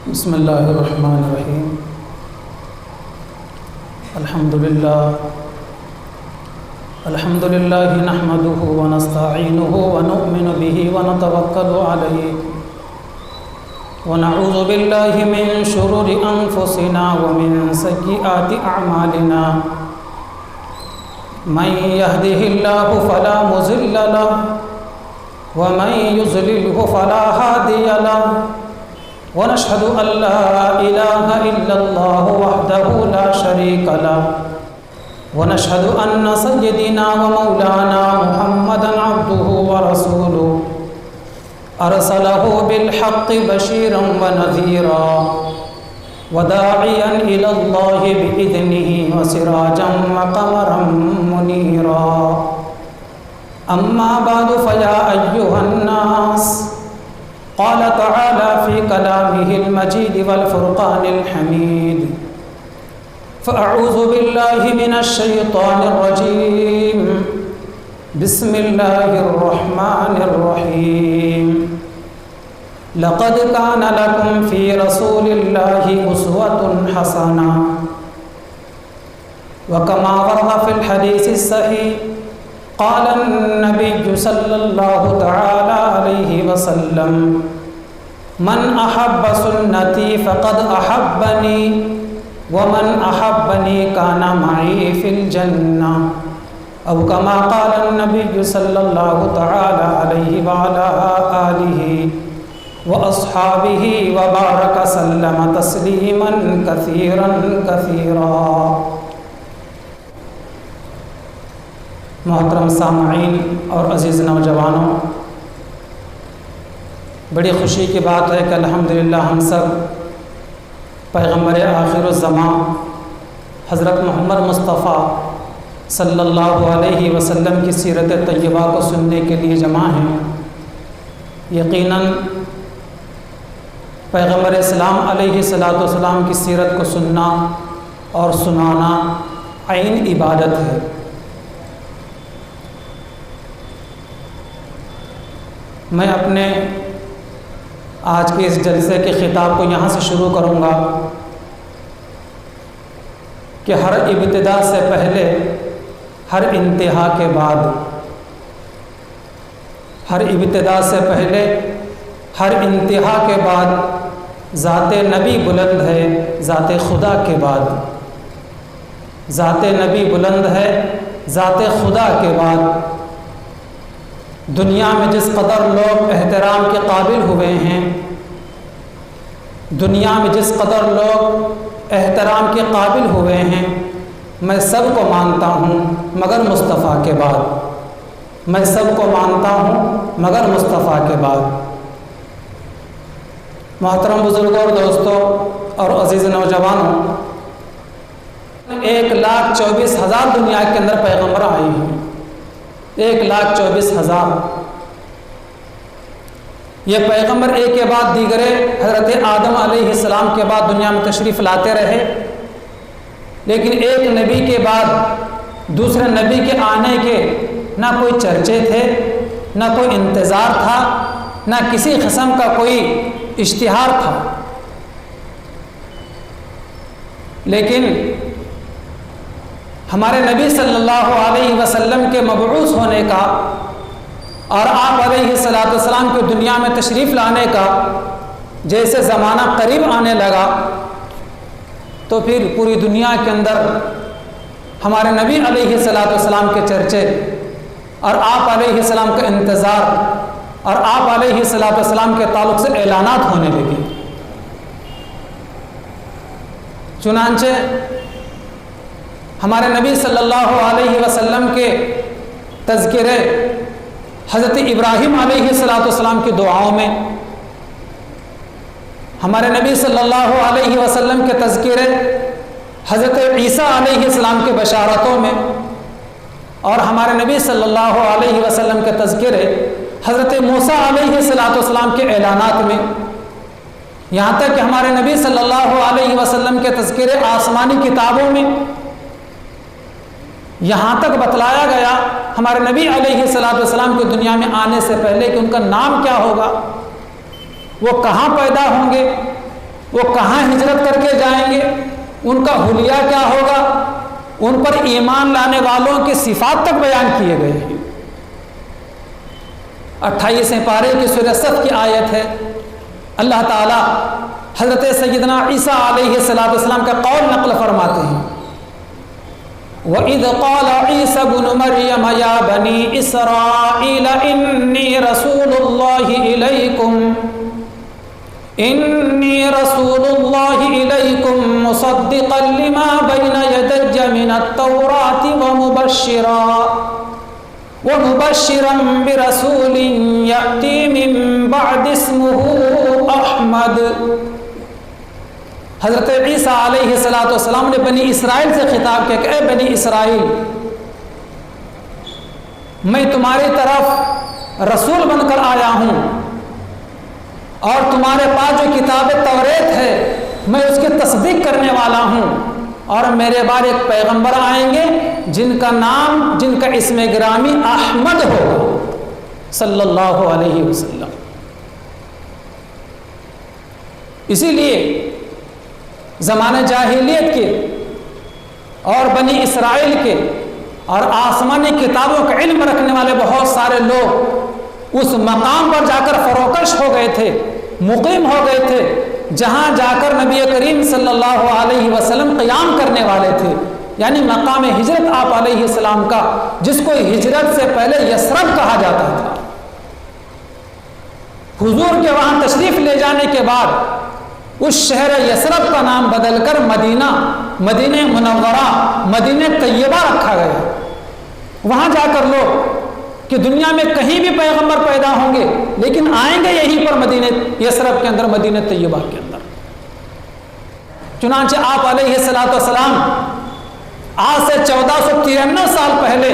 بسم اللہ الرحمن الرحیم الحمد للہ نحمده ونستعینه ونؤمن به ونتوکل علیہ ونعوذ باللہ من شرور انفسنا ومن سیئات اعمالنا من يهده الله فلا مضل له ومن يضلل فلا هادي له ونشهد أن لا إله إلا الله وحده لا شريك له ونشهد أن سيدنا ومولانا محمدا عبده ورسوله أرسله بالحق بشيرا ونذيرا وداعيا إلى الله بإذنه وسراجا وقمرا منيرا أما بعد فيا أيها الناس قال تعالى في كلامه المجيد والفرقان الحميد فأعوذ بالله من الشيطان الرجيم بسم الله الرحمن الرحيم لقد كان لكم في رسول الله أسوة حسنة وكما ورد في الحديث الصحيح قال النبي صلى الله تعالى عليه وسلم من أحب سنتي فقد أحبني ومن أحبني كان معي في الجنة أو كما قال النبي صلى الله تعالى عليه وعلى آله وأصحابه وبارك سلم تسليما كثيرا كثيرا. محترم سامعین اور عزیز نوجوانوں، بڑی خوشی کی بات ہے کہ الحمدللہ ہم سب پیغمبر آخر الزمان حضرت محمد مصطفیٰ صلی اللہ علیہ وسلم کی سیرت طیبہ کو سننے کے لیے جمع ہیں. یقیناً پیغمبر اسلام علیہ السلام کی سیرت کو سننا اور سنانا عین عبادت ہے. میں اپنے آج کے اس جلسے کے خطاب کو یہاں سے شروع کروں گا کہ ہر ابتدا سے پہلے، ہر انتہا کے بعد، ہر ابتدا سے پہلے، ہر انتہا کے بعد ذات نبی بلند ہے ذات خدا کے بعد. ذات نبی بلند ہے ذات خدا کے بعد. دنیا میں جس قدر لوگ احترام کے قابل ہوئے ہیں، دنیا میں جس قدر لوگ احترام کے قابل ہوئے ہیں، میں سب کو مانتا ہوں مگر مصطفیٰ کے بعد. میں سب کو مانتا ہوں مگر مصطفیٰ کے بعد. محترم بزرگوں اور دوستوں اور عزیز نوجوانوں، 1,24,000 دنیا کے اندر پیغمبر آئے ہیں. 1,24,000. یہ پیغمبر ایک کے بعد دیگرے حضرت آدم علیہ السلام کے بعد دنیا میں تشریف لاتے رہے، لیکن ایک نبی کے بعد دوسرے نبی کے آنے کے نہ کوئی چرچے تھے، نہ کوئی انتظار تھا، نہ کسی قسم کا کوئی اشتہار تھا. لیکن ہمارے نبی صلی اللہ علیہ وسلم کے مبعوث ہونے کا اور آپ علیہ السلام کی دنیا میں تشریف لانے کا جیسے زمانہ قریب آنے لگا، تو پھر پوری دنیا کے اندر ہمارے نبی علیہ السلام کے چرچے اور آپ علیہ السلام کا انتظار اور آپ علیہ السلام کے تعلق سے اعلانات ہونے لگے. چنانچہ ہمارے نبی صلی اللہ علیہ وسلم کے تذکرے حضرت ابراہیم علیہ السلام کی دعاؤں میں، ہمارے نبی صلی اللہ علیہ وسلم کے تذکرے حضرت عیسیٰ علیہ السلام کے بشارتوں میں، اور ہمارے نبی صلی اللہ علیہ وسلم کے تذکرے حضرت موسیٰ علیہ السلام کے اعلانات میں، یہاں تک کہ ہمارے نبی صلی اللہ علیہ وسلم کے تذکرے آسمانی کتابوں میں، یہاں تک بتلایا گیا ہمارے نبی علیہ السلام کی دنیا میں آنے سے پہلے کہ ان کا نام کیا ہوگا، وہ کہاں پیدا ہوں گے، وہ کہاں ہجرت کر کے جائیں گے، ان کا حلیہ کیا ہوگا، ان پر ایمان لانے والوں کی صفات تک بیان کیے گئے ہیں۔ 28 پارے کی سورہ صف کی آیت ہے، اللہ تعالیٰ حضرت سیدنا عیسیٰ علیہ السلام کا قول نقل فرماتے ہیں، وَإِذْ قَالَ عِيسَى ابْنُ مَرْيَمَ يَا بَنِي إِسْرَائِيلَ إِنِّي رَسُولُ اللَّهِ إِلَيْكُمْ مُصَدِّقًا لِمَا بَيْنَ يَدَيَّ مِنَ التَّوْرَاةِ وَمُبَشِّرًا بِرَسُولٍ يَأْتِي مِن بَعْدِ اسْمُهُ أَحْمَدُ۔ حضرت عیسیٰ علیہ السلام نے بنی اسرائیل سے خطاب کیا کہ اے بنی اسرائیل، میں تمہاری طرف رسول بن کر آیا ہوں، اور تمہارے پاس جو کتاب توریت ہے میں اس کی تصدیق کرنے والا ہوں، اور میرے بعد ایک پیغمبر آئیں گے جن کا اسم گرامی احمد ہوگا صلی اللہ علیہ وسلم۔ اسی لیے زمانہ جاہلیت کے اور بنی اسرائیل کے اور آسمانی کتابوں کا علم رکھنے والے بہت سارے لوگ اس مقام پر جا کر فروکش ہو گئے تھے، مقیم ہو گئے تھے جہاں جا کر نبی کریم صلی اللہ علیہ وسلم قیام کرنے والے تھے، یعنی مقام ہجرت آپ علیہ السلام کا، جس کو ہجرت سے پہلے یثرب کہا جاتا تھا۔ حضور کے وہاں تشریف لے جانے کے بعد اس شہر یثرب کا نام بدل کر مدینہ منورہ، مدینہ طیبہ رکھا گیا۔ وہاں جا کر لوگ کہ دنیا میں کہیں بھی پیغمبر پیدا ہوں گے لیکن آئیں گے یہیں پر مدینہ یثرب کے اندر، مدینہ طیبہ کے اندر۔ چنانچہ آپ علیہ السلام آج سے 1493 سال پہلے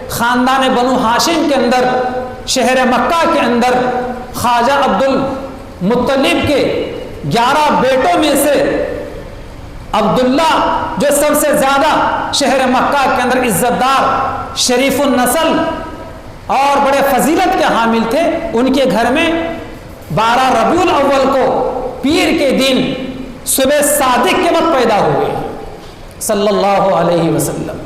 خاندان بنو ہاشم کے اندر، شہر مکہ کے اندر، خواجہ عبد المطلب کے 11 بیٹوں میں سے عبداللہ، جو سب سے زیادہ شہر مکہ کے اندر عزت دار، شریف النسل اور بڑے فضیلت کے حامل تھے، ان کے گھر میں 12 ربیع الاول کو پیر کے دن صبح صادق کے وقت پیدا ہوئے صلی اللہ علیہ وسلم۔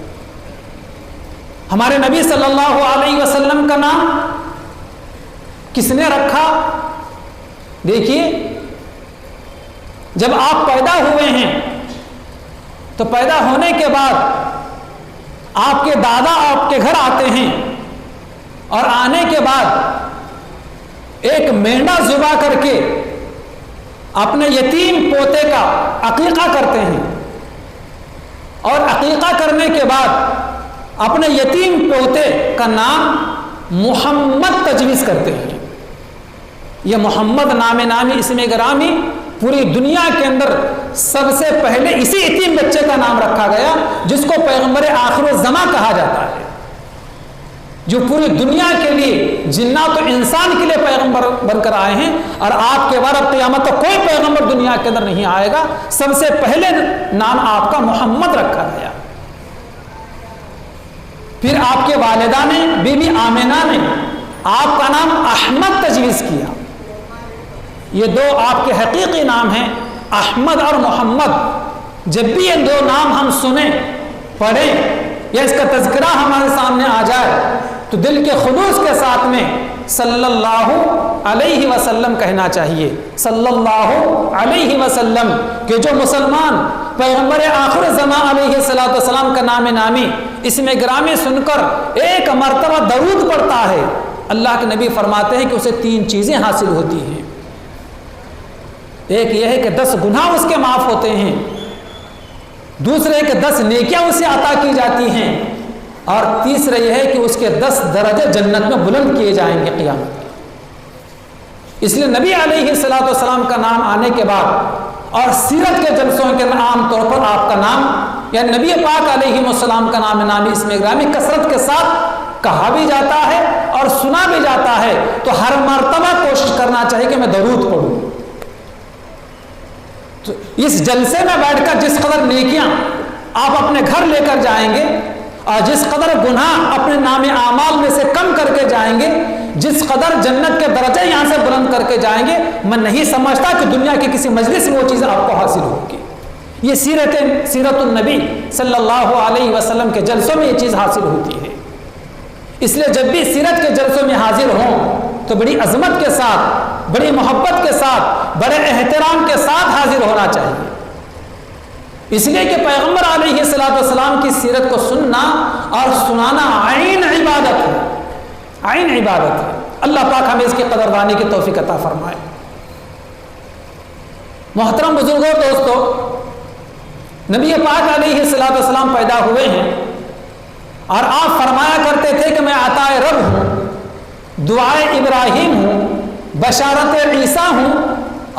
ہمارے نبی صلی اللہ علیہ وسلم کا نام کس نے رکھا؟ دیکھیے، جب آپ پیدا ہوئے ہیں تو پیدا ہونے کے بعد آپ کے دادا آپ کے گھر آتے ہیں، اور آنے کے بعد ایک مینڈا ذبح کر کے اپنے یتیم پوتے کا عقیقہ کرتے ہیں، اور عقیقہ کرنے کے بعد اپنے یتیم پوتے کا نام محمد تجویز کرتے ہیں۔ یہ محمد نامی اسم گرامی پوری دنیا کے اندر سب سے پہلے اسی یتیم بچے کا نام رکھا گیا، جس کو پیغمبر آخر الزماں کہا جاتا ہے، جو پوری دنیا کے لیے، جنات و انسان کے لیے پیغمبر بن کر آئے ہیں، اور آپ کے بعد اب قیامت تک کوئی پیغمبر دنیا کے اندر نہیں آئے گا، سب سے پہلے نام آپ کا محمد رکھا گیا۔ پھر آپ کے والدہ نے، بی بی آمنہ نے آپ کا نام احمد تجویز کیا۔ یہ دو آپ کے حقیقی نام ہیں، احمد اور محمد۔ جب بھی یہ دو نام ہم سنیں، پڑھیں یا اس کا تذکرہ ہمارے سامنے آ جائے تو دل کے خلوص کے ساتھ میں صلی اللہ علیہ وسلم کہنا چاہیے، صلی اللہ علیہ وسلم، کہ جو مسلمان پیغمبر آخر الزمان علیہ السلام کا نام نامی اسم گرامی سن کر ایک مرتبہ درود پڑھتا ہے، اللہ کے نبی فرماتے ہیں کہ اسے 3 چیزیں حاصل ہوتی ہیں۔ ایک یہ ہے کہ 10 گناہ اس کے معاف ہوتے ہیں، دوسرے کہ 10 نیکیاں اسے عطا کی جاتی ہیں، اور تیسرا یہ ہے کہ اس کے 10 درجے جنت میں بلند کیے جائیں گے قیامت میں۔ اس لیے نبی علیہ السلام کا نام آنے کے بعد اور سیرت کے جلسوں کے عام طور پر آپ کا نام، یعنی نبی پاک علیہ السلام کا نام نامی اسم گرامی کثرت کے ساتھ کہا بھی جاتا ہے اور سنا بھی جاتا ہے، تو ہر مرتبہ کوشش کرنا چاہیے کہ میں درود پڑھوں۔ تو اس جلسے میں بیٹھ کر جس قدر نیکیاں آپ اپنے گھر لے کر جائیں گے، اور جس قدر گناہ اپنے نام اعمال میں سے کم کر کے جائیں گے، جس قدر جنت کے درجے یہاں سے بلند کر کے جائیں گے، میں نہیں سمجھتا کہ دنیا کے کسی مجلس میں وہ چیز آپ کو حاصل ہوگی۔ یہ سیرت النبی صلی اللہ علیہ وسلم کے جلسوں میں یہ چیز حاصل ہوتی ہے۔ اس لیے جب بھی سیرت کے جلسوں میں حاضر ہوں تو بڑی عظمت کے ساتھ، بڑی محبت کے ساتھ، بڑے احترام کے ساتھ حاضر ہونا چاہیے، اس لیے کہ پیغمبر علیہ السلام کی سیرت کو سننا اور سنانا عین عبادت ہے، عین عبادت ہے۔ اللہ پاک ہمیں اس کی قدردانی کی توفیق عطا فرمائے۔ محترم بزرگوں، دوستو، نبی پاک علیہ السلام پیدا ہوئے ہیں اور آپ فرمایا کرتے تھے کہ میں عطائے رب ہوں، دعائے ابراہیم ہوں، بشارت عیسیٰ ہوں،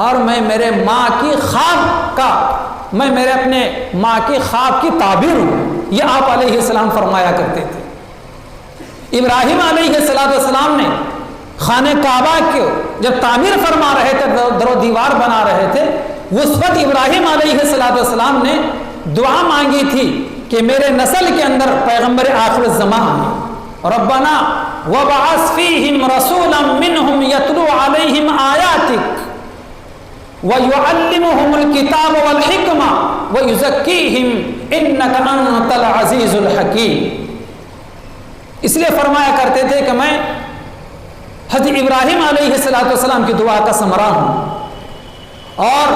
اور میں میرے ماں کی خواب کا، میں میرے اپنے ماں کی خواب کی تعبیر ہوں۔ یہ آپ علیہ السلام فرمایا کرتے تھے۔ ابراہیم علیہ السلام نے خانہ کعبہ کے جب تعمیر فرما رہے تھے، در و دیوار بنا رہے تھے، اس وقت ابراہیم علیہ السلام نے دعا مانگی تھی کہ میرے نسل کے اندر پیغمبر آخر الزمان ہے، ربنا وبعث فیہم رسولا منہم یتلو علیہم آیاتک وَيُعَلِّمُهُمُ الْكِتَابَ وَالْحِكْمَةَ وَيُزَكِّيهِمْ إِنَّكَ أَنْتَ الْعَزِيزُ الْحَكِيمُ۔ اس لیے فرمایا کرتے تھے کہ میں حضرت ابراہیم علیہ السلام کی دعا کا ثمرہ ہوں اور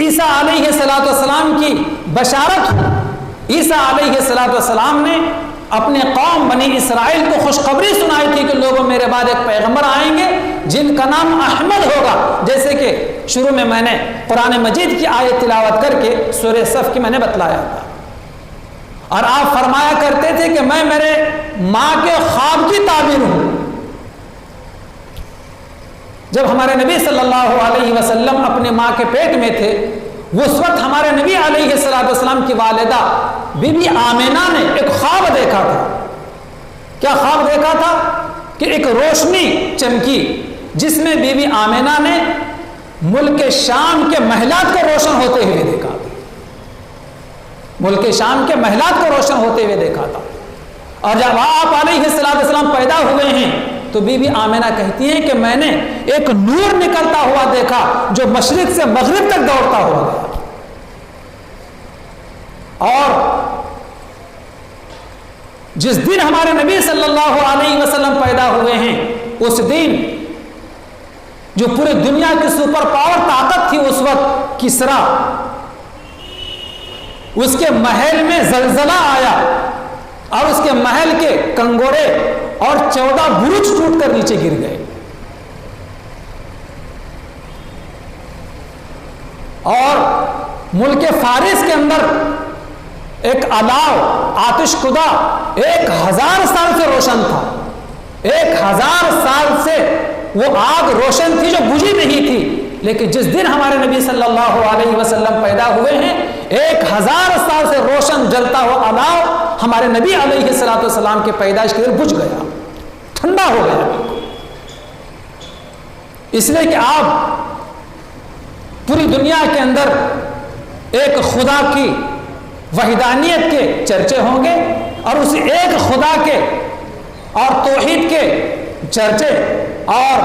عیسیٰ علیہ السلام کی بشارت ہوں۔ عیسیٰ علیہ السلام نے اپنے قوم بنی اسرائیل کو خوشخبری سنائی تھی کہ لوگوں میرے بعد ایک پیغمبر آئیں گے جن کا نام احمد ہوگا، جیسے کہ شروع میں نے قرآن مجید کی آیت تلاوت کر کے سورہ صف کی میں نے بتلایا تھا۔ اور آپ فرمایا کرتے تھے کہ میں میرے ماں کے خواب کی تعبیر ہوں۔ جب ہمارے نبی صلی اللہ علیہ وسلم اپنے ماں کے پیٹ میں تھے، اس وقت ہمارے نبی علیہ السلام کی والدہ بی بی آمینہ نے ایک خواب دیکھا تھا۔ کیا خواب دیکھا تھا؟ کہ ایک روشنی چمکی جس میں بی بی آمینہ نے ملک شام کے محلات کو روشن ہوتے ہوئے دیکھا تھا، ملک شام کے محلات کو روشن ہوتے ہوئے دیکھا تھا۔ اور جب آپ علیہ السلام پیدا ہوئے ہیں تو بی بی آمینہ کہتی ہیں کہ میں نے ایک نور نکلتا ہوا دیکھا جو مشرق سے مغرب تک دوڑتا ہوا گیا، اور جس دن ہمارے نبی صلی اللہ علیہ وسلم پیدا ہوئے ہیں اس دن جو پوری دنیا کی سپر پاور طاقت تھی اس وقت، کسرا، اس کے محل میں زلزلہ آیا اور اس کے محل کے کنگورے اور 14 برج ٹوٹ کر نیچے گر گئے، اور ملک فارس کے اندر ایک الاؤ آتش کدہ 1000 سال سے روشن تھا، 1000 سال سے وہ آگ روشن تھی جو بجھی نہیں تھی، لیکن جس دن ہمارے نبی صلی اللہ علیہ وسلم پیدا ہوئے ہیں 1000 سال سے روشن جلتا ہوا الاؤ ہمارے نبی علیہ السلام کے پیدائش کے دن بجھ گیا، ٹھنڈا ہو گیا، اس لیے کہ آپ پوری دنیا کے اندر ایک خدا کی وحدانیت کے چرچے ہوں گے اور اس ایک خدا کے اور توحید کے چرچے اور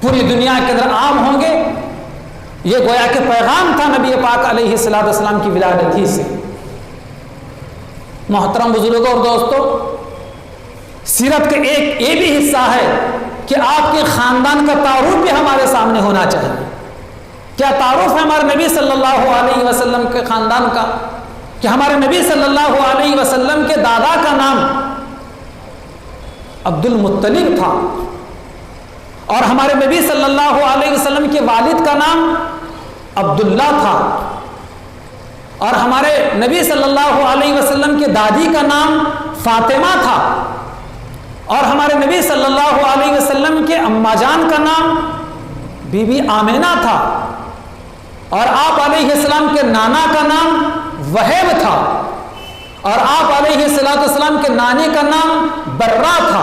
پوری دنیا کے اندر عام ہوں گے۔ یہ گویا کہ پیغام تھا نبی پاک علیہ السلام کی ولادت ہی سے۔ محترم بزرگوں اور دوستوں، سیرت کا ایک یہ بھی حصہ ہے کہ آپ کے خاندان کا تعارف بھی ہمارے سامنے ہونا چاہیے۔ کیا تعارف ہے ہمارے نبی صلی اللہ علیہ وسلم کے خاندان کا؟ کہ ہمارے نبی صلی اللہ علیہ وسلم کے دادا کا نام عبد المطلب تھا، اور ہمارے نبی صلی اللہ علیہ وسلم کے والد کا نام عبداللہ تھا، اور ہمارے نبی صلی اللہ علیہ وسلم کے دادی کا نام فاطمہ تھا، اور ہمارے نبی صلی اللہ علیہ وسلم کے اما جان کا نام بی بی آمینہ تھا، اور آپ علیہ السلام کے نانا کا نام وہیب تھا، اور آپ علیہ السلام کے نانی کا نام برہ تھا۔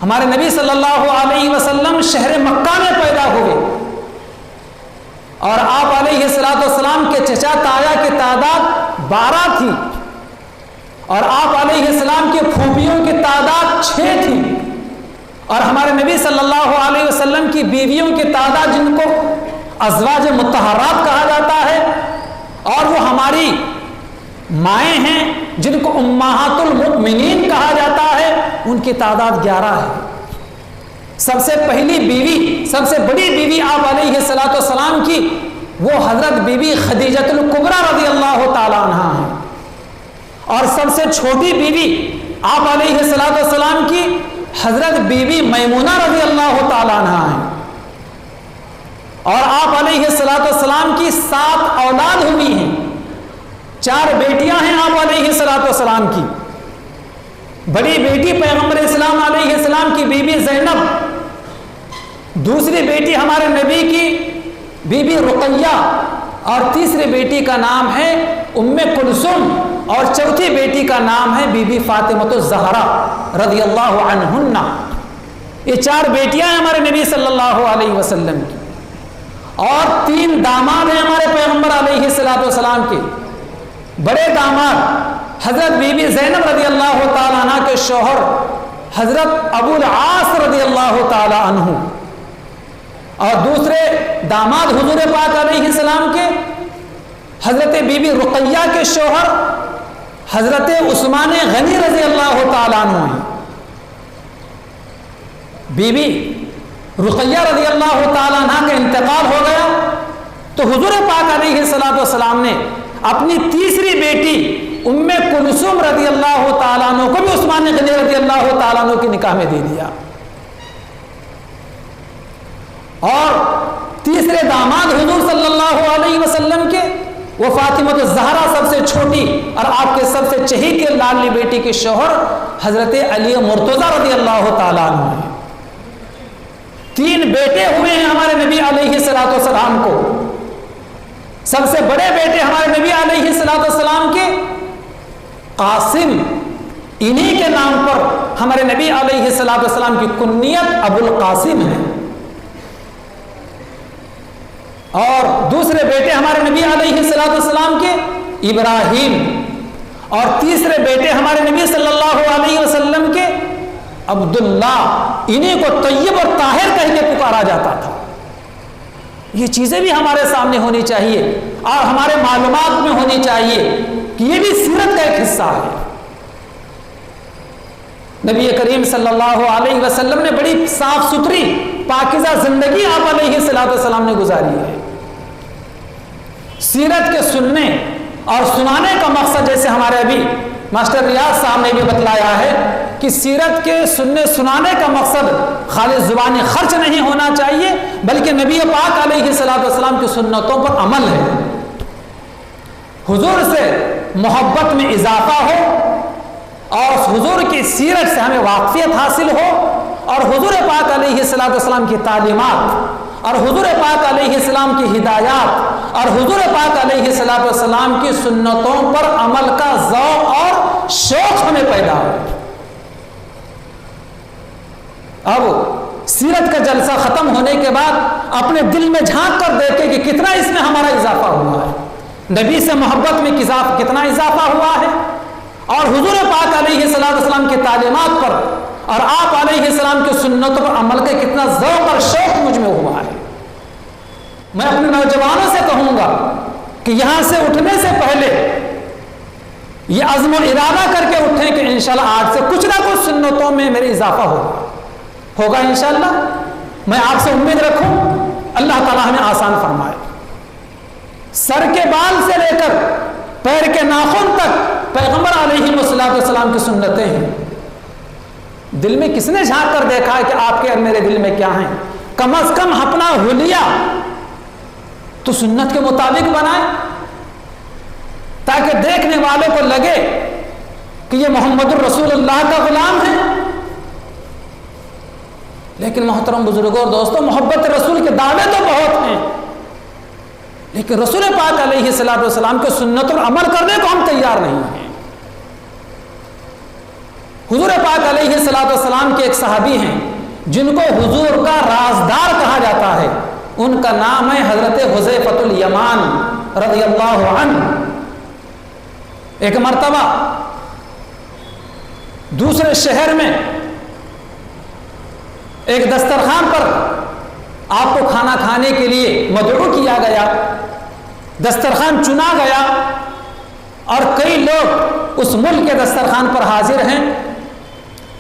ہمارے نبی صلی اللہ علیہ وسلم شہر مکہ میں پیدا ہوئے، اور آپ علیہ السلام کے چچا تایا کی تعداد 12 تھی، اور آپ علیہ السلام کی پھوپھیوں کی تعداد 6 تھی، اور ہمارے نبی صلی اللہ علیہ وسلم کی بیویوں کی تعداد جن کو ازواج مطہرات کہا جاتا ہے، اور وہ ہماری مائیں ہیں جن کو امہات المؤمنین کہا جاتا ہے، ان کی تعداد 11 ہے۔ سب سے پہلی بیوی، سب سے بڑی بیوی آپ علیہ السلام کی وہ حضرت بی بی خدیجۃ الکبریٰ رضی اللہ تعالی عنہا ہے، اور سب سے چھوٹی بیوی آپ علیہ السلام کی حضرت بی بی میمونہ رضی اللہ تعالی عنہا ہے، اور آپ علیہ السلام کی 7 اولاد ہوئی ہیں، 4 بیٹیاں ہیں آپ علیہ السلام کی۔ بڑی بیٹی پیغمبر اسلام علیہ السلام کی بی بی زینب، دوسری بیٹی ہمارے نبی کی بی بی رقیہ، اور تیسری بیٹی کا نام ہے ام کلثوم، اور چوتھی بیٹی کا نام ہے بی بی فاطمۃ الزہرا رضی اللہ عنہن۔ یہ 4 بیٹیاں ہیں ہمارے نبی صلی اللہ علیہ وسلم کی، اور 3 داماد ہیں ہمارے پیغمبر علیہ السلام کے۔ بڑے داماد حضرت بی بی زینب رضی اللہ تعالیٰ عنہ کے شوہر حضرت ابو العاص رضی اللہ تعالیٰ عنہ، اور دوسرے داماد حضور پاک علیہ السلام کے حضرت بی بی رقیہ کے شوہر حضرت عثمان غنی رضی اللہ تعالیٰ عنہ ہیں۔ بی بی رقیہ رضی اللہ تعالیٰ عنہ کا انتقال ہو گیا تو حضور پاک علیہ السلام نے اپنی تیسری بیٹی ام کلثوم رضی اللہ تعالیٰ عنہ کو بھی عثمان غنی رضی اللہ تعالیٰ عنہ کی نکاح میں دے دیا، اور تیسرے داماد حضور صلی اللہ علیہ وسلم کے وہ فاطمۃ الزہرا سب سے چھوٹی اور آپ کے سب سے چہیتی کے لاڈلی بیٹی کے شوہر حضرت علی مرتضیٰ رضی اللہ تعالیٰ عنہ ہیں۔ 3 بیٹے ہوئے ہیں ہمارے نبی علیہ السلام کو۔ سب سے بڑے بیٹے ہمارے نبی علیہ السلام کے قاسم، انہی کے نام پر ہمارے نبی علیہ السلام کی کنیت ابو القاسم ہے، اور دوسرے بیٹے ہمارے نبی علیہ السلام کے ابراہیم، اور تیسرے بیٹے ہمارے نبی صلی اللہ علیہ وسلم کے عبداللہ، انہیں کو طیب اور طاہر کہہ کے پکارا جاتا تھا۔ یہ چیزیں بھی ہمارے سامنے ہونی چاہیے اور ہمارے معلومات میں ہونی چاہیے کہ یہ بھی سیرت کا ایک حصہ ہے۔ نبی کریم صلی اللہ علیہ وسلم نے بڑی صاف ستھری پاکیزہ زندگی آپ علیہ السلام نے گزاری ہے۔ سیرت کے سننے اور سنانے کا مقصد، جیسے ہمارے ابھی ماسٹر ریاض صاحب نے بھی بتلایا ہے کہ سیرت کے سننے سنانے کا مقصد خالی زبانی خرچ نہیں ہونا چاہیے، بلکہ نبی پاک علیہ السلام کی سنتوں پر عمل ہے، حضور سے محبت میں اضافہ ہو، اور حضور کی سیرت سے ہمیں واقفیت حاصل ہو، اور حضور پاک علیہ السلام کی تعلیمات اور حضور پاک علیہ السلام کی ہدایات اور حضور پاک علیہ السلام کی سنتوں پر عمل کا ذوق اور شوق ہمیں پیدا ہو۔ اب سیرت کا جلسہ ختم ہونے کے بعد اپنے دل میں جھانک کر دیکھیں کہ کتنا اس میں ہمارا اضافہ ہوا ہے، نبی سے محبت میں کتنا اضافہ ہوا ہے، اور حضور پاک علیہ السلام کی تعلیمات پر اور آپ علیہ السلام کی سنتوں پر عمل کا کتنا ذوق اور شوق مجھ میں ہوا ہے۔ میں اپنے نوجوانوں سے کہوں گا کہ یہاں سے اٹھنے سے پہلے یہ عزم و ارادہ کر کے اٹھیں کہ انشاءاللہ آج سے کچھ نہ کچھ سنتوں میں میرے اضافہ ہوگا انشاءاللہ۔ میں آپ سے امید رکھوں، اللہ تعالیٰ ہمیں آسان فرمائے۔ سر کے بال سے لے کر پیر کے ناخن تک پیغمبر علیہ السلام کی سنتیں ہیں۔ دل میں کس نے جھانک کر دیکھا ہے کہ آپ کے اور میرے دل میں کیا ہیں؟ کم از کم اپنا حلیہ تو سنت کے مطابق بنائیں، تاکہ دیکھنے والوں کو لگے کہ یہ محمد الرسول اللہ کا غلام ہے۔ لیکن محترم بزرگوں اور دوستوں، محبت رسول کے دعوے تو بہت ہیں، لیکن رسول پاک علیہ السلام کے سنت اور عمل کرنے کو ہم تیار نہیں ہیں۔ حضور پاک علیہ السلام کے ایک صحابی ہیں جن کو حضور کا رازدار کہا جاتا ہے، ان کا نام ہے حضرت حذیفۃ الیمان رضی اللہ عنہ۔ ایک مرتبہ دوسرے شہر میں ایک دسترخوان پر آپ کو کھانا کھانے کے لیے مدعو کیا گیا، دسترخوان چنا گیا اور کئی لوگ اس ملک کے دسترخوان پر حاضر ہیں۔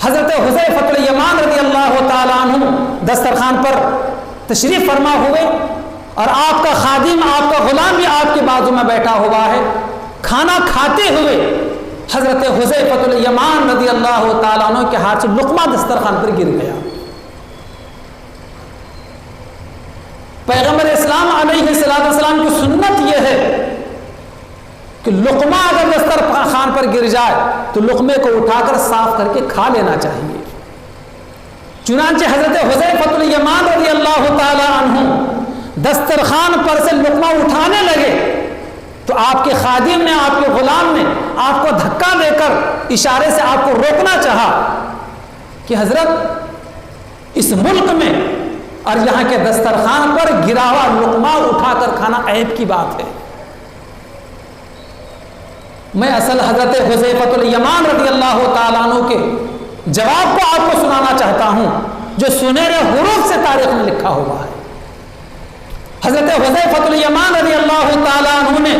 حضرت حذیفہ الیمان رضی اللہ تعالیٰ عنہ دسترخوان پر تشریف فرما ہوئے اور آپ کا خادم، آپ کا غلام بھی آپ کے بازو میں بیٹھا ہوا ہے۔ کھانا کھاتے ہوئے حضرت حذیفہ الیمان رضی اللہ تعالیٰ عنہ کے ہاتھ سے لقمہ دسترخوان پر گر گیا۔ پیغمبر اسلام علیہ السلام کی سنت یہ ہے کہ لقمہ اگر دسترخوان پر گر جائے تو لقمے کو اٹھا کر صاف کر کے کھا لینا چاہیے۔ چنانچہ حضرت حذیفہ الیمان رضی اللہ تعالی عنہ دسترخوان پر سے لقمہ اٹھانے لگے تو آپ کے خادم نے، آپ کے غلام نے آپ کو دھکا دے کر اشارے سے آپ کو روکنا چاہا کہ حضرت اس ملک میں اور یہاں کے دسترخوان پر گرا ہوا لقمہ اٹھا کر کھانا عیب کی بات ہے۔ میں اصل حضرت حذیفہ الیمان رضی اللہ تعالیٰ عنہ کے جواب کو آپ کو سنانا چاہتا ہوں جو سنہرے حروف سے تاریخ میں لکھا ہوا ہے۔ حضرت حذیفہ الیمان رضی اللہ تعالیٰ عنہ نے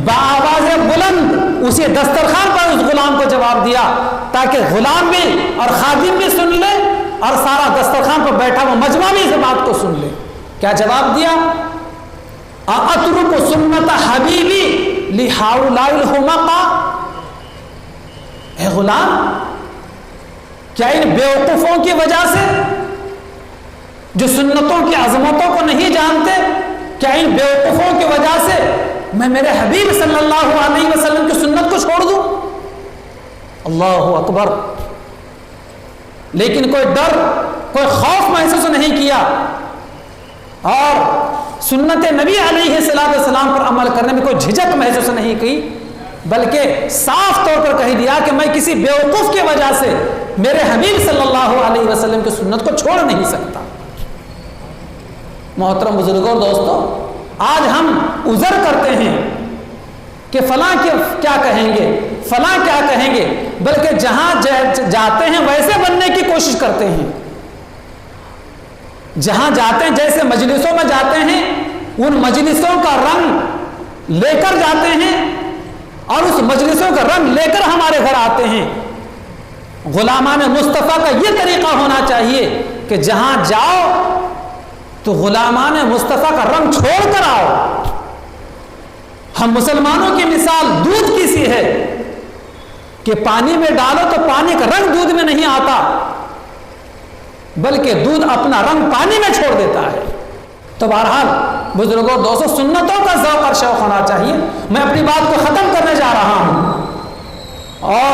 بآواز بلند اسی دسترخوان پر اس غلام کو جواب دیا تاکہ غلام بھی اور خادم بھی سن لے اور سارا دسترخوان پر بیٹھا وہ مجمع بھی اس بات کو سن لے۔ کیا جواب دیا؟ اَأَتْرُكُ سُنَّةَ حَبِيبِي لِهَؤُلَاءِ الْحُمَقَاءِ، اے غلام کیا ان بیوقوفوں کی وجہ سے جو سنتوں کی عظمتوں کو نہیں جانتے، کیا ان بیوقوفوں کی وجہ سے میں میرے حبیب صلی اللہ علیہ وسلم کی سنت کو چھوڑ دوں؟ اللہ اکبر۔ لیکن کوئی ڈر، کوئی خوف محسوس نہیں کیا اور سنت نبی علیہ السلام پر عمل کرنے میں کوئی جھجک محسوس نہیں کی، بلکہ صاف طور پر کہہ دیا کہ میں کسی بیوقوف کی وجہ سے میرے حبیب صلی اللہ علیہ وسلم کی سنت کو چھوڑ نہیں سکتا۔ محترم بزرگوں اور دوستوں، آج ہم عذر کرتے ہیں کہ فلاں کیا کہیں گے، فلاں کیا کہیں گے، بلکہ جہاں جاتے ہیں ویسے بننے کی کوشش کرتے ہیں۔ جہاں جاتے ہیں، جیسے مجلسوں میں جاتے ہیں، ان مجلسوں کا رنگ لے کر جاتے ہیں اور اس مجلسوں کا رنگ لے کر ہمارے گھر آتے ہیں۔ غلامان مصطفیٰ کا یہ طریقہ ہونا چاہیے کہ جہاں جاؤ تو غلامان مصطفیٰ کا رنگ چھوڑ کر آؤ۔ ہم مسلمانوں کی مثال دودھ کی سی ہے کہ پانی میں ڈالو تو پانی کا رنگ دودھ میں نہیں آتا، بلکہ دودھ اپنا رنگ پانی میں چھوڑ دیتا ہے۔ تو بہرحال بزرگوں دوستوں، سنتوں کا ذوق اور شوق ہونا چاہیے۔ میں اپنی بات کو ختم کرنے جا رہا ہوں اور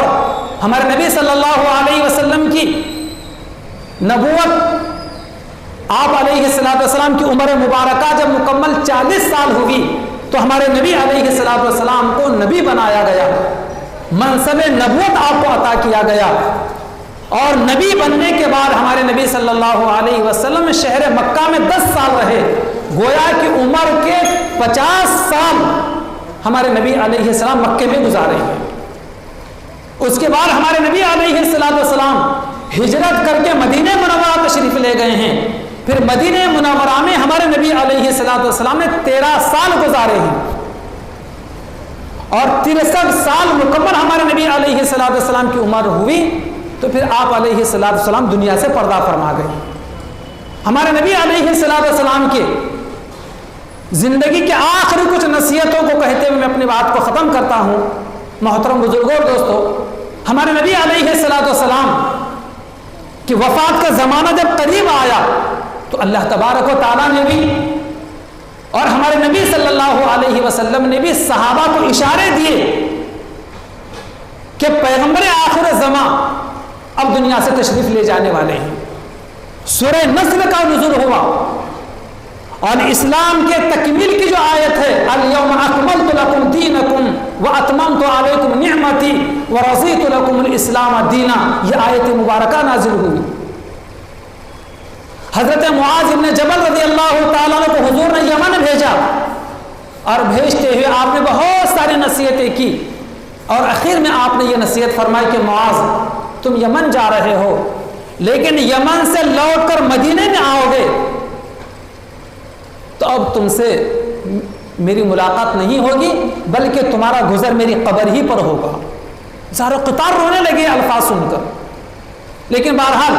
ہمارے نبی صلی اللہ علیہ وسلم کی نبوت، آپ علیہ السلام کی عمر مبارکہ جب مکمل 40 سال ہوئی تو ہمارے نبی علیہ السلام کو نبی بنایا گیا، منصب نبوت آپ کو عطا کیا گیا اور نبی بننے کے بعد ہمارے نبی صلی اللہ علیہ وسلم شہر مکہ میں 10 سال رہے، گویا کہ عمر کے 50 سال ہمارے نبی علیہ السلام مکے میں گزارے ہیں۔ اس کے بعد ہمارے نبی علیہ السلام ہجرت کر کے مدینہ منورہ تشریف لے گئے ہیں، پھر مدینہ منورہ میں ہمارے نبی علیہ السلام نے 13 سال گزارے ہیں اور 63 سال مکمل ہمارے نبی علیہ السلام کی عمر ہوئی تو پھر آپ علیہ السلام دنیا سے پردہ فرما گئے۔ ہمارے نبی علیہ السلام کے زندگی کے آخری کچھ نصیحتوں کو کہتے ہوئے میں اپنی بات کو ختم کرتا ہوں۔ محترم بزرگوں اور دوستوں، ہمارے نبی علیہ السلام کی وفات کا زمانہ جب قریب آیا تو اللہ تبارک و تعالیٰ نے بھی اور ہمارے نبی صلی اللہ علیہ وسلم نے بھی صحابہ کو اشارے دیے کہ پیغمبر آخر زمان اب دنیا سے تشریف لے جانے والے ہیں۔ سورہ نصر کا نزول ہوا اور اسلام کے تکمیل کی جو آیت ہے الیوم اکملت لکم دینکم واتممت علیکم نعمتی ورضیت لکم الاسلام دینا، یہ آیت مبارکہ نازل ہوئی۔ حضرت معاذ بن جبل رضی اللہ تعالیٰ عنہ کو حضور نے یمن بھیجا اور بھیجتے ہوئے آپ نے بہت ساری نصیحتیں کی اور آخر میں آپ نے یہ نصیحت فرمائی کہ معاذ تم یمن جا رہے ہو، لیکن یمن سے لوٹ کر مدینے میں آؤ گے تو اب تم سے میری ملاقات نہیں ہوگی، بلکہ تمہارا گزر میری قبر ہی پر ہوگا۔ زار و قطار رونے لگے الفاظ سن کر۔ لیکن بہرحال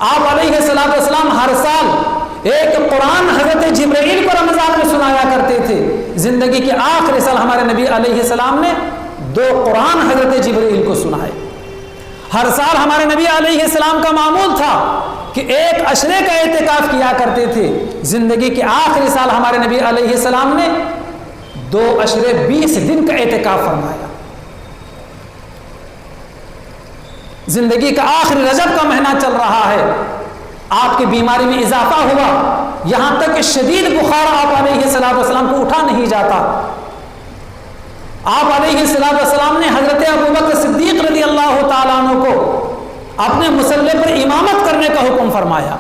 آپ علیہ السلام ہر سال ایک قرآن حضرت جبرائیل کو رمضان میں سنایا کرتے تھے۔ زندگی کے آخری سال ہمارے نبی علیہ السلام نے 2 قرآن حضرت جبرائیل کو سنائے۔ ہر سال ہمارے نبی علیہ السلام کا معمول تھا کہ ایک عشرے کا اعتکاف کیا کرتے تھے۔ زندگی کے آخری سال ہمارے نبی علیہ السلام نے 2 عشرے 20 دن کا اعتکاف فرمایا۔ زندگی کا آخری رجب کا مہینہ چل رہا ہے، آپ کی بیماری میں اضافہ ہوا، یہاں تک کہ شدید بخار آپ علیہ السلام کو اٹھا نہیں جاتا۔ آپ علیہ السلام نے حضرت ابوبکر صدیق رضی اللہ تعالیٰ عنہ کو اپنے مصلی پر امامت کرنے کا حکم فرمایا۔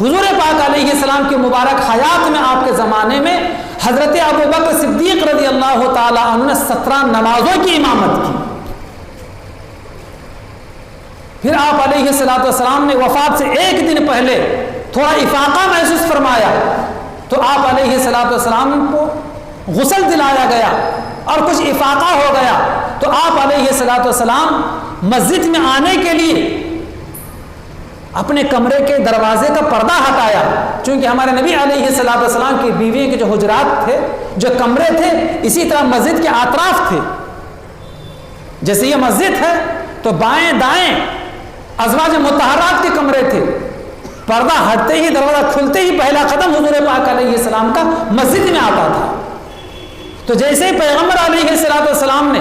حضور پاک علیہ السلام کی مبارک حیات میں آپ کے زمانے میں حضرت ابوبکر صدیق رضی اللہ تعالیٰ عنہ نے 17 نمازوں کی امامت کی۔ پھر آپ علیہ السلام نے وفات سے 1 دن پہلے تھوڑا افاقہ محسوس فرمایا تو آپ علیہ السلام کو غسل دلایا گیا اور کچھ افاقہ ہو گیا تو آپ علیہ السلام مسجد میں آنے کے لیے اپنے کمرے کے دروازے کا پردہ ہٹایا، چونکہ ہمارے نبی علیہ السلام کی بیویوں کے جو حجرات تھے، جو کمرے تھے، اسی طرح مسجد کے اطراف تھے۔ جیسے یہ مسجد ہے تو بائیں دائیں ازواج مطہرات کے کمرے تھے، پردہ ہٹتے ہی، دروازہ کھلتے ہی پہلا قدم حضور پاک علیہ السلام کا مسجد میں آتا تھا۔ تو جیسے ہی پیغمبر علیہ السلام نے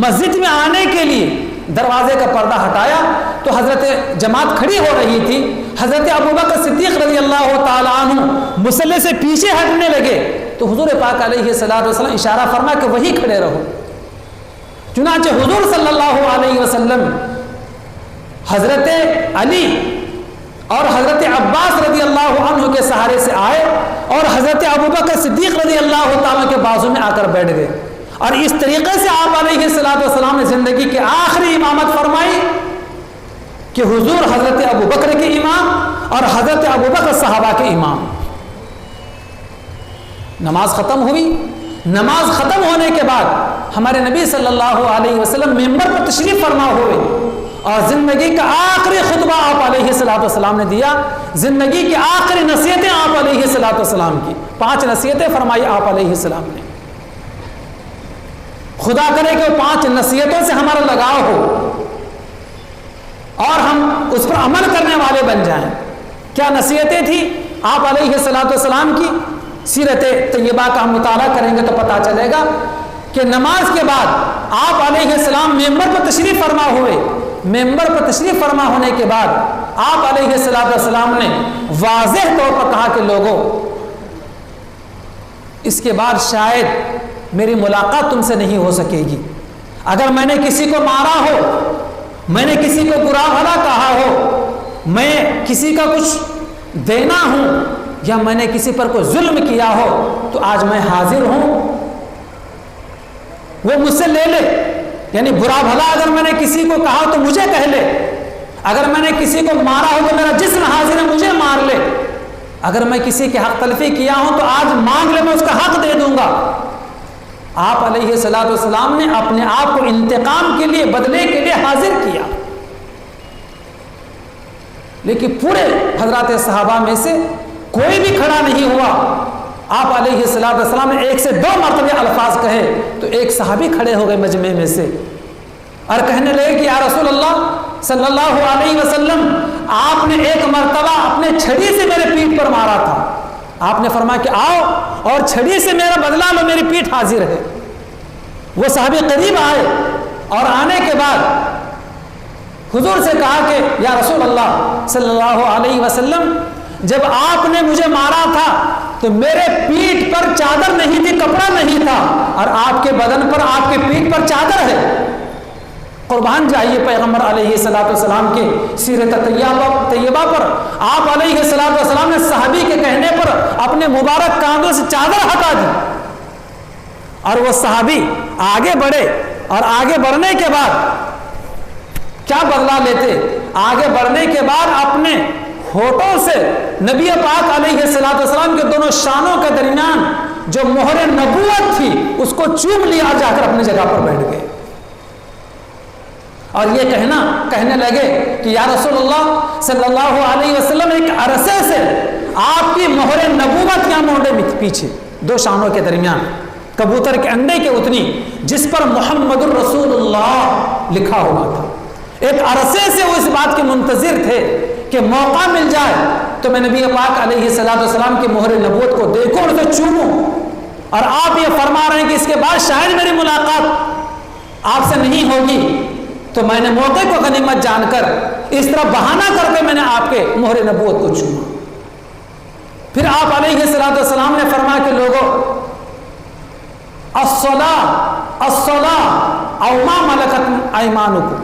مسجد میں آنے کے لیے دروازے کا پردہ ہٹایا تو حضرت جماعت کھڑی ہو رہی تھی، حضرت ابوبکر صدیق رضی اللہ تعالیٰ عنہ مصلی سے پیچھے ہٹنے لگے تو حضور پاک علیہ السلام اشارہ فرما کہ وہی کھڑے رہو۔ چنانچہ حضور صلی اللہ علیہ وسلم حضرت علی اور حضرت عباس رضی اللہ عنہ کے سہارے سے آئے اور حضرت ابوبکر صدیق رضی اللہ تعالیٰ کے بازو میں آ کر بیٹھ گئے، اور اس طریقے سے آپ علیہ السلام نے زندگی کی آخری امامت فرمائی کہ حضور حضرت ابوبکر کے امام اور حضرت ابوبکر صحابہ کے امام۔ نماز ختم ہوئی، نماز ختم ہونے کے بعد ہمارے نبی صلی اللہ علیہ وسلم ممبر پر تشریف فرما ہوئے اور زندگی کا آخری خطبہ آپ علیہ السلام نے دیا۔ زندگی کی آخری نصیحتیں آپ علیہ السلام کی 5 نصیحتیں فرمائی آپ علیہ السلام نے۔ خدا کرے کہ وہ 5 نصیحتوں سے ہمارا لگاؤ ہو اور ہم اس پر عمل کرنے والے بن جائیں۔ کیا نصیحتیں تھیں آپ علیہ السلام کی؟ سیرت طیبہ کا ہم مطالعہ کریں گے تو پتہ چلے گا کہ نماز کے بعد آپ علیہ السلام ممبر پر تشریف فرما ہوئے۔ ممبر پر تشریف فرما ہونے کے بعد آپ علیہ السلام نے واضح طور پر کہا کہ لوگوں، اس کے بعد شاید میری ملاقات تم سے نہیں ہو سکے گی۔ اگر میں نے کسی کو مارا ہو، میں نے کسی کو برا بھلا کہا ہو، میں کسی کا کچھ دینا ہوں یا میں نے کسی پر کوئی ظلم کیا ہو تو آج میں حاضر ہوں، وہ مجھ سے لے لے۔ یعنی برا بھلا اگر میں نے کسی کو کہا تو مجھے کہہ لے، اگر میں نے کسی کو مارا ہو تو میرا جسم حاضر ہے، مجھے مار لے، اگر میں کسی کے حق تلفی کیا ہوں تو آج مانگ لے، میں اس کا حق دے دوں گا۔ آپ علیہ السلام نے اپنے آپ کو انتقام کے لیے، بدلے کے لیے حاضر کیا، لیکن پورے حضرات صحابہ میں سے کوئی بھی کھڑا نہیں ہوا۔ آپ علیہ السلام نے 1 سے 2 مرتبہ الفاظ کہے تو ایک صحابی کھڑے ہو گئے مجمع میں سے اور کہنے لگے کہ یا رسول اللہ صلی اللہ علیہ وسلم، آپ نے ایک مرتبہ اپنے چھڑی سے میرے پیٹھ پر مارا تھا، آپ نے فرمایا کہ آؤ اور چھڑی سے میرا بدلہ لو، میری پیٹھ حاضر ہے۔ وہ صحابی قریب آئے اور آنے کے بعد حضور سے کہا کہ یا رسول اللہ صلی اللہ علیہ وسلم، جب آپ نے مجھے مارا تھا تو میرے پیٹھ پر چادر نہیں تھی، کپڑا نہیں تھا، اور آپ کے بدن پر، آپ کے پیٹھ پر چادر ہے۔ قربان جائیے پیغمبر علیہ السلام کے سیرت طیبہ پر۔ آپ علیہ السلام نے صحابی کے کہنے پر اپنے مبارک کاندھوں سے چادر ہٹا دی اور وہ صحابی آگے بڑھے اور آگے بڑھنے کے بعد کیا بدلا لیتے؟ آگے بڑھنے کے بعد اپنے ہونٹوں سے نبی پاک علیہ السلام کے دونوں شانوں کے درمیان جو مہر نبوت تھی اس کو چوم لیا اور جا کر اپنی جگہ پر بیٹھ گئے، اور یہ کہنے لگے کہ یا رسول اللہ صلی اللہ علیہ وسلم، ایک عرصے سے آپ کی مہر نبوت یہاں مونڈے میں پیچھے دو شانوں کے درمیان کبوتر کے انڈے کے اتنی، جس پر محمد الرسول اللہ لکھا ہوا تھا۔ ایک عرصے سے وہ اس بات کے منتظر تھے کہ موقع مل جائے تو میں نبی پاک علیہ السلام کی مہر نبوت کو دیکھوں اور اسے چوموں، اور آپ یہ فرما رہے ہیں کہ اس کے بعد شاید میری ملاقات آپ سے نہیں ہوگی، تو میں نے موقع کو غنیمت جان کر اس طرح بہانہ کر کے میں نے آپ کے مہر نبوت کو چوما۔ پھر آپ علیہ السلام نے فرمایا کہ لوگوں، الصلاۃ او ما ملکت ایمانکم،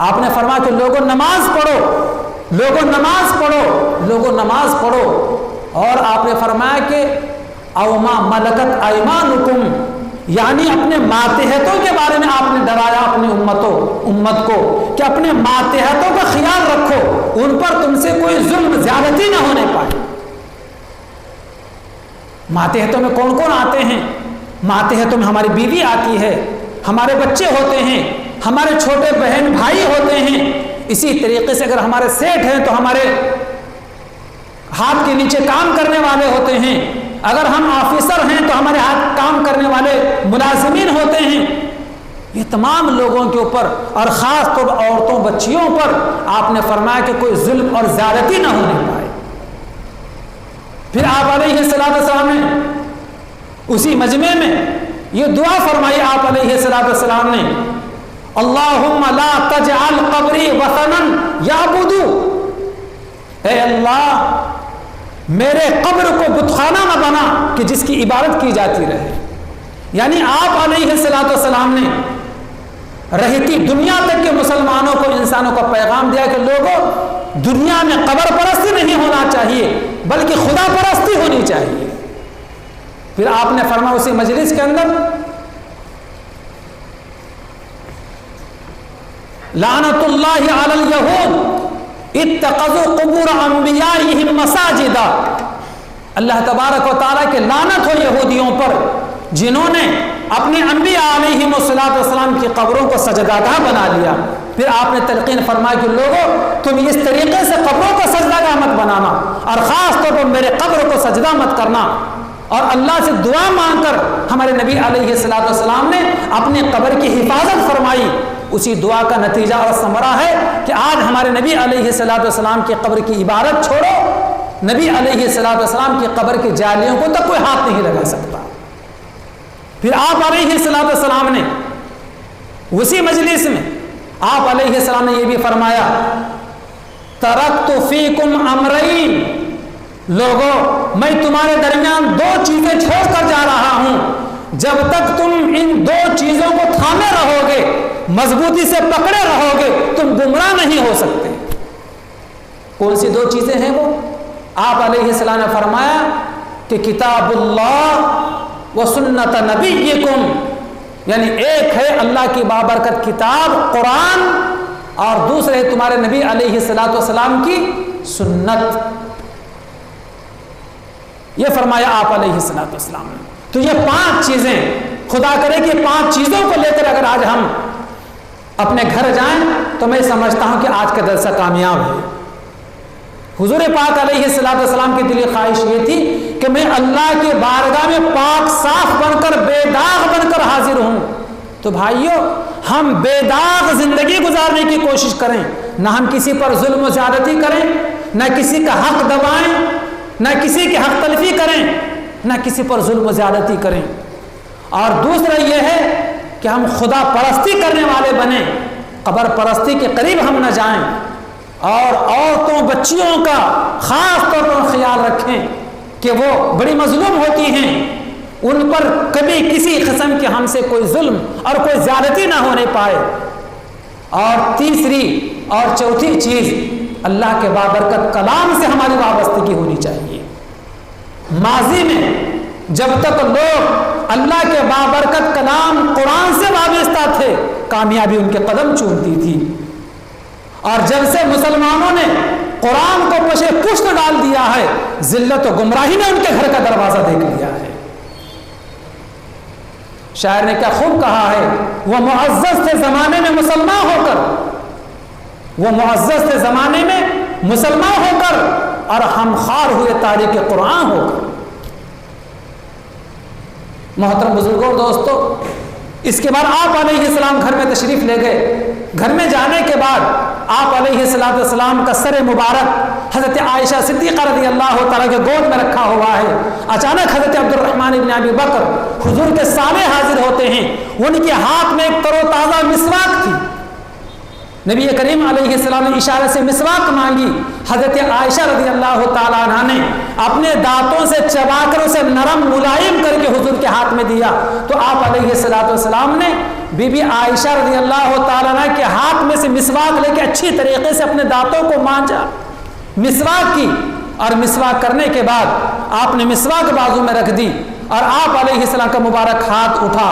آپ نے فرمایا کہ لوگوں نماز پڑھو، لوگوں نماز پڑھو، لوگوں نماز پڑھو، اور آپ نے فرمایا کہ او ما ملکت ایمانکم، یعنی اپنے ماتحتوں کے بارے میں آپ نے ڈرایا اپنی امت کو کہ اپنے ماتحتوں کا خیال رکھو، ان پر تم سے کوئی ظلم زیادتی نہ ہونے پائے۔ ماتحتوں میں کون کون آتے ہیں؟ ماتحتوں میں ہماری بیوی آتی ہے، ہمارے بچے ہوتے ہیں، ہمارے چھوٹے بہن بھائی ہوتے ہیں، اسی طریقے سے اگر ہمارے سیٹ ہیں تو ہمارے ہاتھ کے نیچے کام کرنے والے ہوتے ہیں، اگر ہم آفیسر ہیں تو ہمارے ہاتھ کام کرنے والے ملازمین ہوتے ہیں۔ یہ تمام لوگوں کے اوپر اور خاص طور پر عورتوں بچیوں پر آپ نے فرمایا کہ کوئی ظلم اور زیادتی نہ ہونے پائے۔ پھر آپ علیہ السلام نے اسی مجمع میں یہ دعا فرمائی آپ علیہ السلام نے، اللہم لا تجعل قبری وثنا یعبدو، اے اللہ میرے قبر کو بتخانہ نہ بنا کہ جس کی عبادت کی جاتی رہے۔ یعنی آپ علیہ السلام نے رہتی دنیا تک کے مسلمانوں کو، انسانوں کو پیغام دیا کہ لوگوں، دنیا میں قبر پرستی نہیں ہونا چاہیے بلکہ خدا پرستی ہونی چاہیے۔ پھر آپ نے فرمایا اسی مجلس کے اندر، لعنت اللہ علی الیہود اتخذوا قبور انبیائہم مساجدا، اللہ تبارک و تعالیٰ کے لعنت ہو یہودیوں پر جنہوں نے اپنے انبیاء علیہم السلام کی قبروں کو سجداگاہ بنا لیا۔ پھر آپ نے تلقین فرمایا کہ لوگوں، تم اس طریقے سے قبروں کو سجداگاہ مت بنانا، اور خاص طور پر میرے قبر کو سجدہ مت کرنا۔ اور اللہ سے دعا مانگ کر ہمارے نبی علیہ السلام نے اپنی قبر کی حفاظت فرمائی۔ اسی دعا کا نتیجہ اور ثمرہ ہے کہ آج ہمارے نبی علیہ السلام کی قبر کی عبادت چھوڑو، نبی علیہ السلام کی قبر کی جالیوں کو تک کوئی ہاتھ نہیں لگا سکتا۔ پھر آپ علیہ السلام نے اسی مجلس میں آپ علیہ السلام نے یہ بھی فرمایا، ترکت فیکم امرین، لوگوں میں تمہارے درمیان دو چیزیں چھوڑ کر جا رہا ہوں، جب تک تم ان دو چیزوں کو تھامے رہو گے، مضبوطی سے پکڑے رہو گے، تم گمراہ نہیں ہو سکتے۔ کون سی دو چیزیں ہیں وہ؟ آپ علیہ السلام نے فرمایا کہ کتاب اللہ و سنت نبیکم، یعنی ایک ہے اللہ کی بابرکت کتاب قرآن، اور دوسرے ہے تمہارے نبی علیہ السلام کی سنت۔ یہ فرمایا آپ علیہ السلام نے۔ تو یہ 5 چیزیں، خدا کرے کہ 5 چیزوں کو لے کر اگر آج ہم اپنے گھر جائیں تو میں سمجھتا ہوں کہ آج کا جلسہ کامیاب ہے۔ حضور پاک علیہ السلام کی دلی خواہش یہ تھی کہ میں اللہ کی بارگاہ میں پاک صاف بن کر، بے داغ بن کر حاضر ہوں۔ تو بھائیو، ہم بے داغ زندگی گزارنے کی کوشش کریں، نہ ہم کسی پر ظلم و زیادتی کریں، نہ کسی کا حق دبائیں، نہ کسی کی حق تلفی کریں، نہ کسی پر ظلم و زیادتی کریں۔ اور دوسرا یہ ہے کہ ہم خدا پرستی کرنے والے بنیں، قبر پرستی کے قریب ہم نہ جائیں، اور عورتوں بچیوں کا خاص طور پر خیال رکھیں کہ وہ بڑی مظلوم ہوتی ہیں، ان پر کبھی کسی قسم کے ہم سے کوئی ظلم اور کوئی زیادتی نہ ہونے پائے۔ اور تیسری اور چوتھی چیز، اللہ کے بابرکت کلام سے ہماری وابستگی ہونی چاہیے۔ جب تک لوگ اللہ کے بابرکت کلام قرآن سے وابستہ تھے کامیابی ان کے قدم چومتی تھی، اور جب سے مسلمانوں نے قرآن کو پشے پشت ڈال دیا ہے ذلت و گمراہی نے ان کے گھر کا دروازہ دیکھ لیا ہے۔ شاعر نے کیا خوب کہا ہے، وہ معزز تھے زمانے میں مسلمان ہو کر، وہ معزز تھے زمانے میں مسلمان ہو کر، اور ہم خار ہوئے تاریخ قرآن ہو کر۔ محترم بزرگوں دوستو، اس کے بعد آپ علیہ السلام گھر میں تشریف لے گئے۔ گھر میں جانے کے بعد آپ علیہ السلام کا سر مبارک حضرت عائشہ صدیقہ رضی اللہ تعالیٰ کے گود میں رکھا ہوا ہے۔ اچانک حضرت عبد الرحمن بن ابی بکر حضور کے سامنے حاضر ہوتے ہیں، ان کے ہاتھ میں ایک تر و تازہ مسواک تھی۔ نبی کریم علیہ السلام نے اشارے سے مسواک مانگی، حضرت عائشہ رضی اللہ تعالیٰ عنہ نے اپنے دانتوں سے چبا کر اسے نرم ملائم کر کے حضور کے ہاتھ میں دیا، تو آپ علیہ السلام نے بی بی عائشہ رضی اللہ تعالیٰ عنہ کے ہاتھ میں سے مسواک لے کے اچھی طریقے سے اپنے دانتوں کو مانجا، مسواک کی، اور مسواک کرنے کے بعد آپ نے مسواک بازو میں رکھ دی، اور آپ علیہ السلام کا مبارک ہاتھ اٹھا،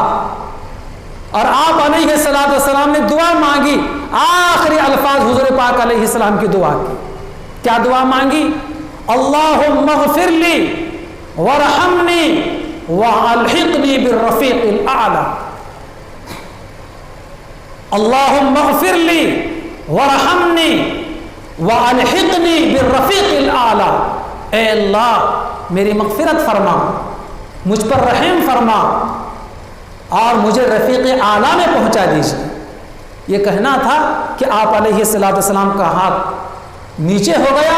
اور آپ علیہ السلام نے دعا مانگی۔ آخری الفاظ حضور پاک علیہ السلام کی دعا کی، کیا دعا مانگی؟ اللہم اغفر لی ورحمنی والحقنی بالرفیق الاعلی، اللہم اغفر لی ورحمنی والحقنی بالرفیق الاعلی، اے اللہ میری مغفرت فرما، مجھ پر رحم فرما، اور مجھے رفیق اعلیٰ میں پہنچا دیجیے۔ یہ کہنا تھا کہ آپ علیہ السلام کا ہاتھ نیچے ہو گیا،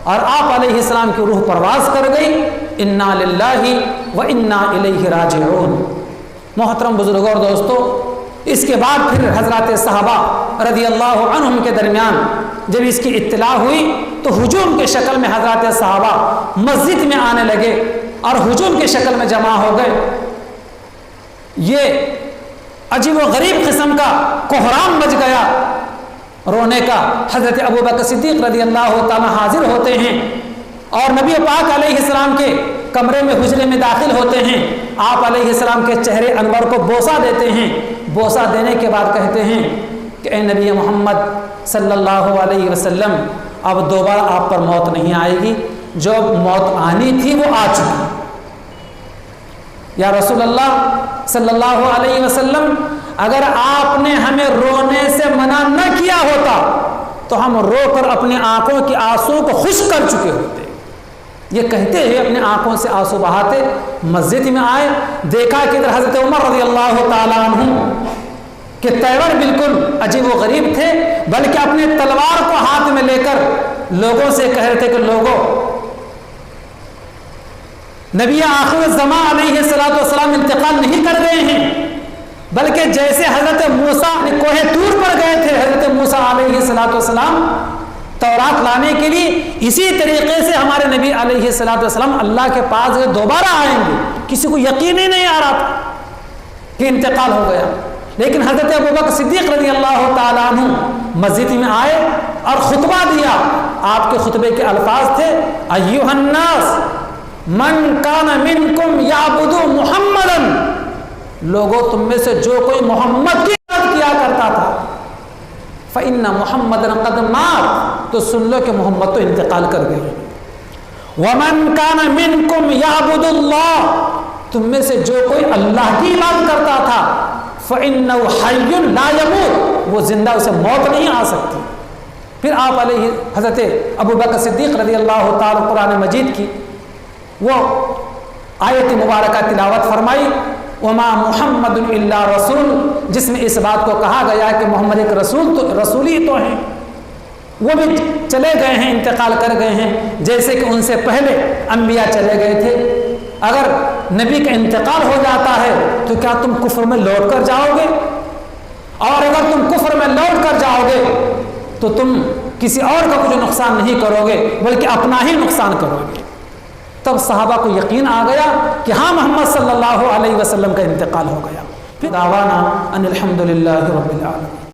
اور آپ علیہ السلام کی روح پرواز کر گئی۔ انا للہ و انا الیہ راجعون۔ محترم بزرگوں اور دوستو، اس کے بعد پھر حضرات صحابہ رضی اللہ عنہم کے درمیان جب اس کی اطلاع ہوئی تو ہجوم کے شکل میں حضرات صحابہ مسجد میں آنے لگے اور ہجوم کے شکل میں جمع ہو گئے۔ یہ عجیب و غریب قسم کا کوہرام مچ گیا رونے کا۔ حضرت ابوبکر صدیق رضی اللہ تعالیٰ حاضر ہوتے ہیں اور نبی پاک علیہ السلام کے کمرے میں حجرے میں داخل ہوتے ہیں، آپ علیہ السلام کے چہرے انور کو بوسہ دیتے ہیں، بوسہ دینے کے بعد کہتے ہیں کہ اے نبی محمد صلی اللہ علیہ وسلم، اب دوبارہ آپ پر موت نہیں آئے گی، جو موت آنی تھی وہ آ چکی۔ یا رسول اللہ صلی اللہ علیہ وسلم، اگر آپ نے ہمیں رونے سے منع نہ کیا ہوتا تو ہم رو کر اپنی آنکھوں کی آنسو کو خشک کر چکے ہوتے۔ یہ کہتے ہوئے اپنے آنکھوں سے آنسو بہاتے مسجد میں آئے، دیکھا کہ ادھر حضرت عمر رضی اللہ تعالیٰ عنہ کہ تیور بالکل عجیب و غریب تھے، بلکہ اپنے تلوار کو ہاتھ میں لے کر لوگوں سے کہہ رہے تھے کہ لوگوں، نبی آخر الزمان علیہ السلام انتقال نہیں کر گئے ہیں، بلکہ جیسے حضرت موسیٰ کوہ طور پر گئے تھے حضرت موسیٰ علیہ السلام تورات لانے کے لیے، اسی طریقے سے ہمارے نبی علیہ السلام اللہ کے پاس دوبارہ آئیں گے۔ کسی کو یقین ہی نہیں آ رہا تھا کہ انتقال ہو گیا، لیکن حضرت ابوبکر صدیق رضی اللہ تعالیٰ عنہ مسجد میں آئے اور خطبہ دیا۔ آپ کے خطبے کے الفاظ تھے ایھا الناس من کان منکم یعبد محمدا، لوگوں تم میں سے جو کوئی محمد کی عبادت کیا کرتا تھا، فإن محمدا قد مات، تو سن لو کہ محمد تو انتقال کر گئے۔ ومن کان منکم یعبد اللہ، تم میں سے جو کوئی اللہ کی عبادت کرتا تھا، فإنه حی لا یموت، وہ زندہ، اسے موت نہیں آ سکتی۔ پھر آپ علیہ حضرت ابوبکر صدیق رضی اللہ تعالی قرآن مجید کی وہ آیت مبارکہ تلاوت فرمائی، وما محمد الا رسول، جس میں اس بات کو کہا گیا کہ محمد ایک رسول ہی تو ہیں، وہ بھی چلے گئے ہیں، انتقال کر گئے ہیں، جیسے کہ ان سے پہلے انبیاء چلے گئے تھے۔ اگر نبی کا انتقال ہو جاتا ہے تو کیا تم کفر میں لوٹ کر جاؤ گے؟ اور اگر تم کفر میں لوٹ کر جاؤ گے تو تم کسی اور کا کچھ نقصان نہیں کرو گے بلکہ اپنا ہی نقصان کرو گے۔ تب صحابہ کو یقین آ گیا کہ ہاں محمد صلی اللہ علیہ وسلم کا انتقال ہو گیا۔ پھر دعوانا ان الحمدللہ رب العالمین۔